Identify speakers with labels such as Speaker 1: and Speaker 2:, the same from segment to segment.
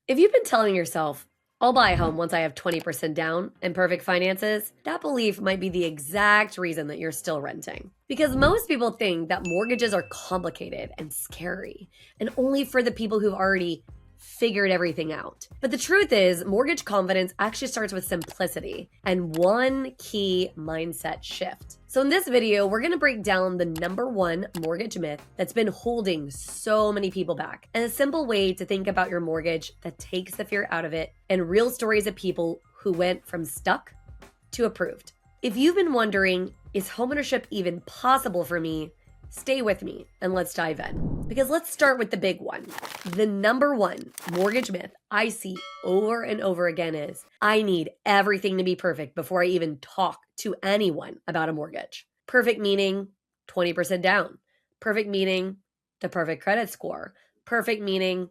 Speaker 1: If you've been telling yourself, I'll buy a home once I have 20% down and perfect finances, that belief might be the exact reason that you're still renting. Because most people think that mortgages are complicated and scary, and only for the people who've already figured everything out. But the truth is, mortgage confidence actually starts with simplicity and one key mindset shift. So in this video, we're gonna break down the #1 mortgage myth that's been holding so many people back, and a simple way to think about your mortgage that takes the fear out of it, and real stories of people who went from stuck to approved. If you've been wondering, is homeownership even possible for me? Stay with me and let's dive in. Because let's start with the big one. The #1 mortgage myth I see over and over again is, I need everything to be perfect before I even talk to anyone about a mortgage. Perfect meaning 20% down. Perfect meaning the perfect credit score. Perfect meaning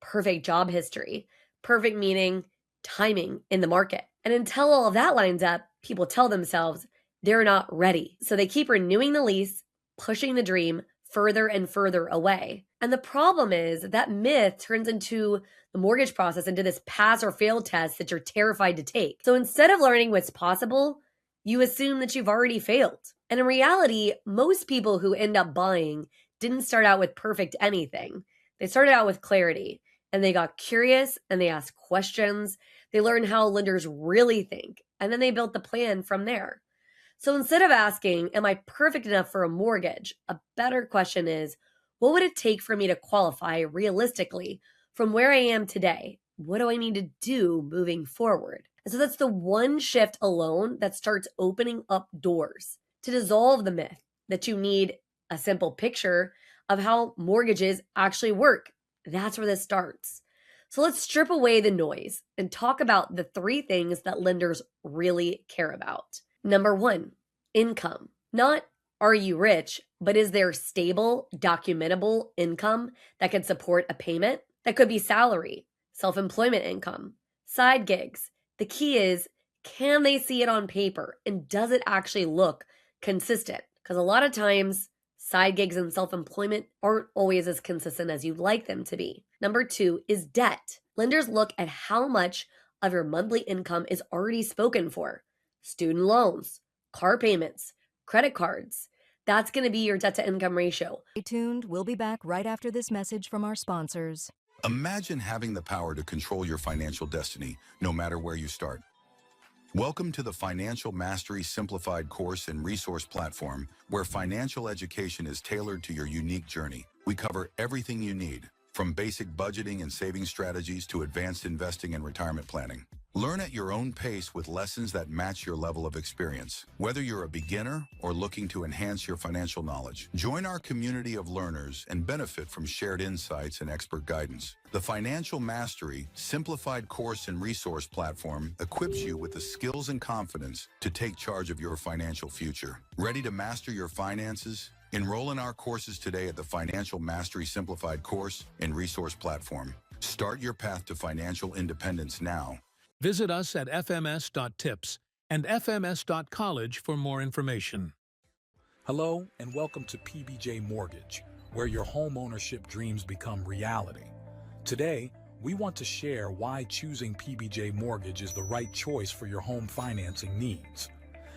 Speaker 1: perfect job history. Perfect meaning timing in the market. And until all of that lines up, people tell themselves they're not ready. So they keep renewing the lease, pushing the dream further and further away. And the problem is that myth turns into the mortgage process into this pass or fail test that you're terrified to take. So instead of learning what's possible, you assume that you've already failed. And in reality, most people who end up buying didn't start out with perfect anything. They started out with clarity, and they got curious and they asked questions. They learned how lenders really think, and then they built the plan from there. So instead of asking, am I perfect enough for a mortgage? A better question is, what would it take for me to qualify realistically from where I am today? What do I need to do moving forward? And so that's the one shift alone that starts opening up doors to dissolve the myth that you need a simple picture of how mortgages actually work. That's where this starts. So let's strip away the noise and talk about the 3 things that lenders really care about. #1, income. Not are you rich, but is there stable, documentable income that can support a payment? That could be salary, self-employment income, side gigs. The key is, can they see it on paper and does it actually look consistent? Because a lot of times, side gigs and self-employment aren't always as consistent as you'd like them to be. #2 is debt. Lenders look at how much of your monthly income is already spoken for. Student loans, car payments, credit cards. That's going to be your debt to income ratio.
Speaker 2: Stay tuned. We'll be back right after this message from our sponsors.
Speaker 3: Imagine having the power to control your financial destiny, no matter where you start. Welcome to the Financial Mastery Simplified course and resource platform, where financial education is tailored to your unique journey. We cover everything you need, from basic budgeting and saving strategies to advanced investing and retirement planning. Learn at your own pace with lessons that match your level of experience. Whether you're a beginner or looking to enhance your financial knowledge, join our community of learners and benefit from shared insights and expert guidance. The Financial Mastery Simplified course and resource platform equips you with the skills and confidence to take charge of your financial future. Ready to master your finances? Enroll in our courses today at the Financial Mastery Simplified course and resource platform. Start your path to financial independence now.
Speaker 4: Visit us at fms.tips and fms.college for more information.
Speaker 5: Hello and welcome to PBJ Mortgage, where your home ownership dreams become reality. Today, we want to share why choosing PBJ Mortgage is the right choice for your home financing needs.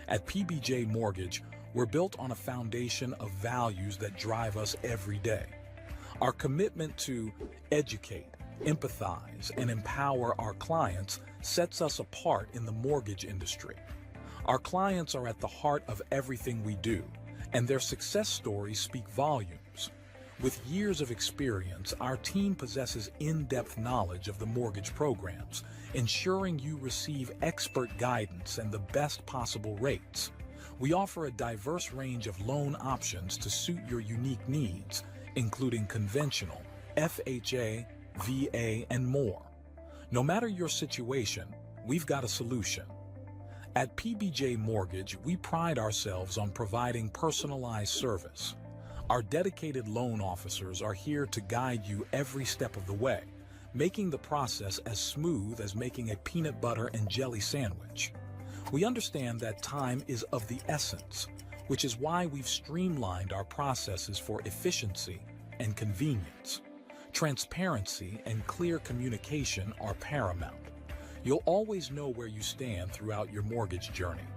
Speaker 5: At PBJ Mortgage, we're built on a foundation of values that drive us every day. Our commitment to educate, empathize, and empower our clients sets us apart in the mortgage industry. Our clients are at the heart of everything we do, and their success stories speak volumes. With years of experience, our team possesses in-depth knowledge of the mortgage programs, ensuring you receive expert guidance and the best possible rates. We offer a diverse range of loan options to suit your unique needs, including conventional, FHA, VA, and more. No matter your situation, we've got a solution. At PBJ Mortgage, we pride ourselves on providing personalized service. Our dedicated loan officers are here to guide you every step of the way, making the process as smooth as making a peanut butter and jelly sandwich. We understand that time is of the essence, which is why we've streamlined our processes for efficiency and convenience. Transparency and clear communication are paramount. You'll always know where you stand throughout your mortgage journey.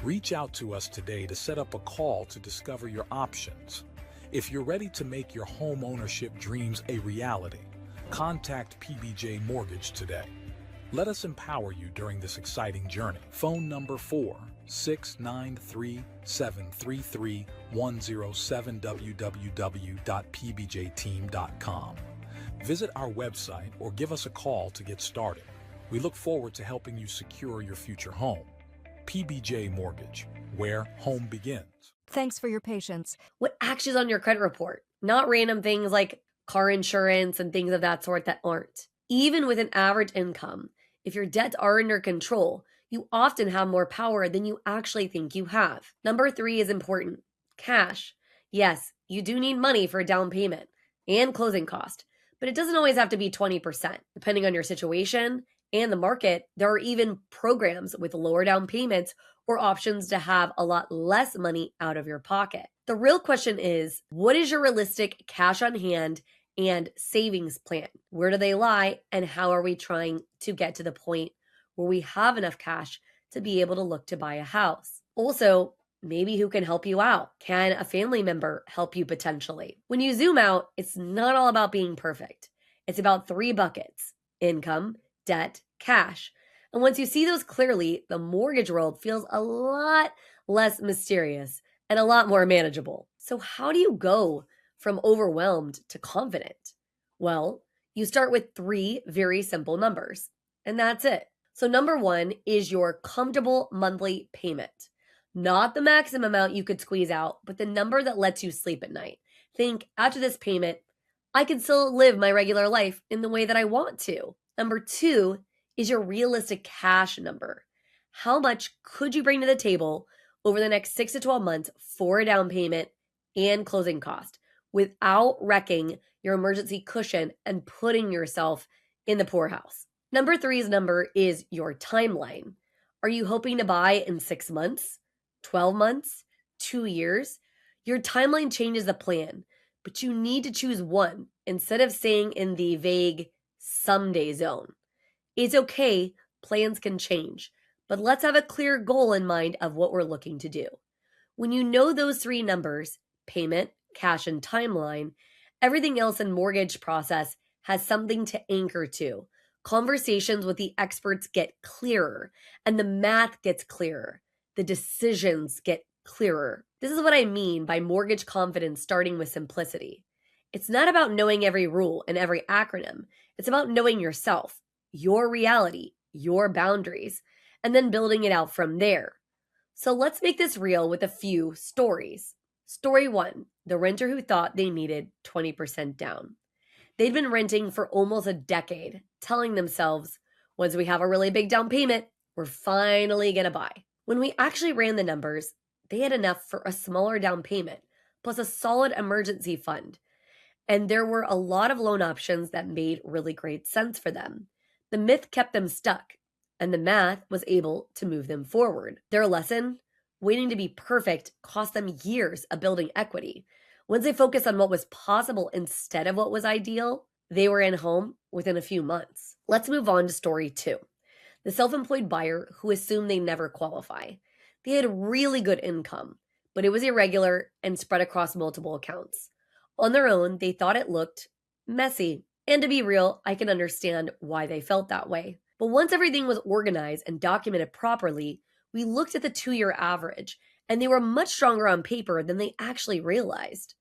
Speaker 5: Reach out to us today to set up a call to discover your options. If you're ready to make your home ownership dreams a reality, contact PBJ Mortgage today. Let us empower you during this exciting journey. Phone number 4-693-733-107 www.pbjteam.com. Visit our website or give us a call to get started. We look forward to helping you secure your future home. PBJ Mortgage, where home begins.
Speaker 2: Thanks for your patience.
Speaker 1: What actually is on your credit report, not random things like car insurance and things of that sort that aren't. Even with an average income, if your debts are under control, you often have more power than you actually think you have. Number 3 is important. Cash. Yes, you do need money for a down payment and closing cost, but it doesn't always have to be 20%. Depending on your situation and the market, there are even programs with lower down payments or options to have a lot less money out of your pocket. The real question is, what is your realistic cash on hand and savings plan? Where do they lie, and how are we trying to get to the point where we have enough cash to be able to look to buy a house? Also, maybe who can help you out? Can a family member help you potentially? When you zoom out, it's not all about being perfect. It's about 3 buckets: income, debt, cash. And once you see those clearly, the mortgage world feels a lot less mysterious and a lot more manageable. So how do you go from overwhelmed to confident? Well, you start with 3 very simple numbers, and that's it. So number 1 is your comfortable monthly payment. Not the maximum amount you could squeeze out, but the number that lets you sleep at night. Think, after this payment, I can still live my regular life in the way that I want to. Number 2 is your realistic cash number. How much could you bring to the table over the next 6 to 12 months for a down payment and closing cost without wrecking your emergency cushion and putting yourself in the poorhouse? Number 3's number is your timeline. Are you hoping to buy in 6 months, 12 months, 2 years? Your timeline changes the plan, but you need to choose one instead of staying in the vague someday zone. It's okay, plans can change, but let's have a clear goal in mind of what we're looking to do. When you know those 3 numbers, payment, cash, and timeline, everything else in mortgage process has something to anchor to. Conversations with the experts get clearer, and the math gets clearer. The decisions get clearer. This is what I mean by mortgage confidence starting with simplicity. It's not about knowing every rule and every acronym. It's about knowing yourself, your reality, your boundaries, and then building it out from there. So let's make this real with a few stories. Story 1, the renter who thought they needed 20% down. They'd been renting for almost a decade, telling themselves, once we have a really big down payment, we're finally going to buy. When we actually ran the numbers, they had enough for a smaller down payment, plus a solid emergency fund. And there were a lot of loan options that made really great sense for them. The myth kept them stuck, and the math was able to move them forward. Their lesson? Waiting to be perfect cost them years of building equity. Once they focused on what was possible instead of what was ideal, they were in home within a few months. Let's move on to story 2. The self-employed buyer who assumed they never qualify. They had really good income, but it was irregular and spread across multiple accounts. On their own, they thought it looked messy. And to be real, I can understand why they felt that way. But once everything was organized and documented properly, we looked at the 2-year average, and they were much stronger on paper than they actually realized.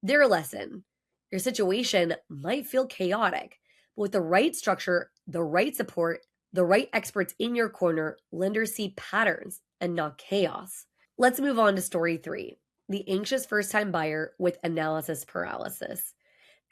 Speaker 1: Their lesson: your situation might feel chaotic, but with the right structure, the right support, the right experts in your corner, lenders see patterns and not chaos. Let's move on to story 3, the anxious first-time buyer with analysis paralysis.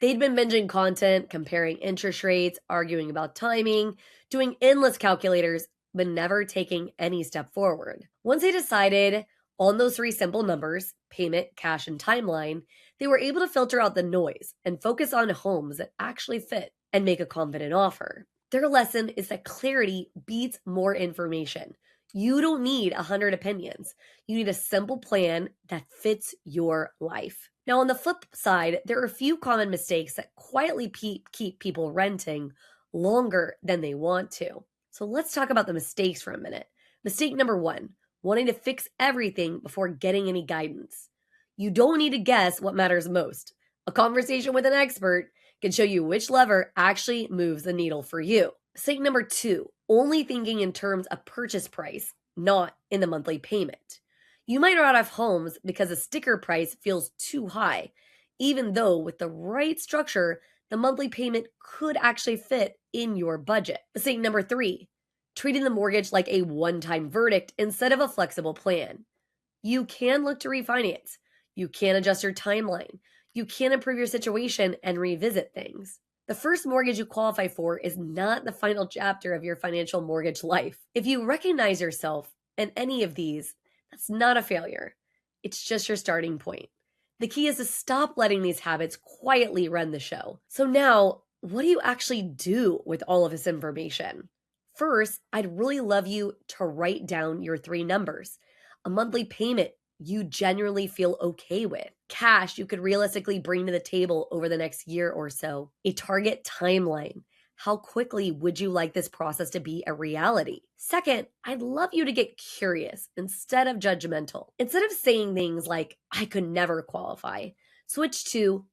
Speaker 1: They'd been binging content, comparing interest rates, arguing about timing, doing endless calculators, but never taking any step forward. Once they decided on those 3 simple numbers, payment, cash, and timeline, they were able to filter out the noise and focus on homes that actually fit and make a confident offer. Their lesson is that clarity beats more information. You don't need 100 opinions. You need a simple plan that fits your life. Now, on the flip side, there are a few common mistakes that quietly keep people renting longer than they want to. So let's talk about the mistakes for a minute. Mistake number one, wanting to fix everything before getting any guidance. You don't need to guess what matters most. A conversation with an expert can show you which lever actually moves the needle for you. Mistake number two, only thinking in terms of purchase price, not in the monthly payment. You might run out of homes because the sticker price feels too high, even though with the right structure, the monthly payment could actually fit in your budget. Mistake number three, treating the mortgage like a one-time verdict instead of a flexible plan. You can look to refinance. You can adjust your timeline. You can improve your situation and revisit things. The first mortgage you qualify for is not the final chapter of your financial mortgage life. If you recognize yourself in any of these, that's not a failure. It's just your starting point. The key is to stop letting these habits quietly run the show. So now, what do you actually do with all of this information? First, I'd really love you to write down your three numbers. A monthly payment you genuinely feel okay with. Cash you could realistically bring to the table over the next year or so. A target timeline. How quickly would you like this process to be a reality? Second, I'd love you to get curious instead of judgmental. Instead of saying things like, I could never qualify, switch to,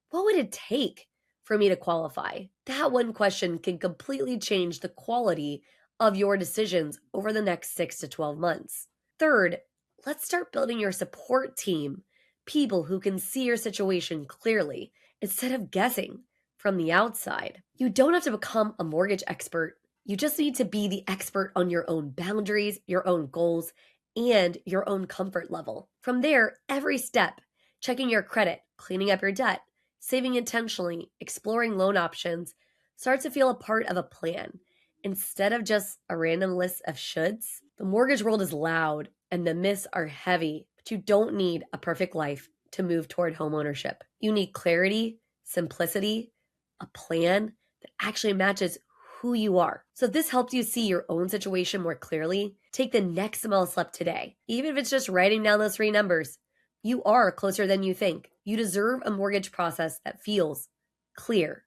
Speaker 1: what would it take for me to qualify? That one question can completely change the quality of your decisions over the next 6 to 12 months. Third, let's start building your support team, people who can see your situation clearly instead of guessing from the outside. You don't have to become a mortgage expert. You just need to be the expert on your own boundaries, your own goals, and your own comfort level. From there, every step, checking your credit, cleaning up your debt, saving intentionally, exploring loan options, starts to feel a part of a plan instead of just a random list of shoulds. The mortgage world is loud and the myths are heavy, but you don't need a perfect life to move toward homeownership. You need clarity, simplicity, a plan that actually matches who you are. So if this helps you see your own situation more clearly, take the next small step today. Even if it's just writing down those three numbers, you are closer than you think. You deserve a mortgage process that feels clear,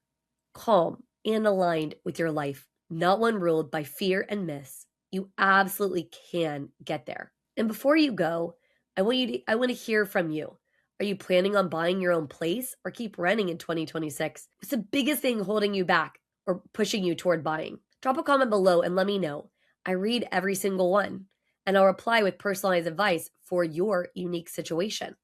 Speaker 1: calm, and aligned with your life, not one ruled by fear and myths. You absolutely can get there. And before you go, I want to hear from you. Are you planning on buying your own place or keep renting in 2026? What's the biggest thing holding you back or pushing you toward buying? Drop a comment below and let me know. I read every single one, and I'll reply with personalized advice for your unique situation.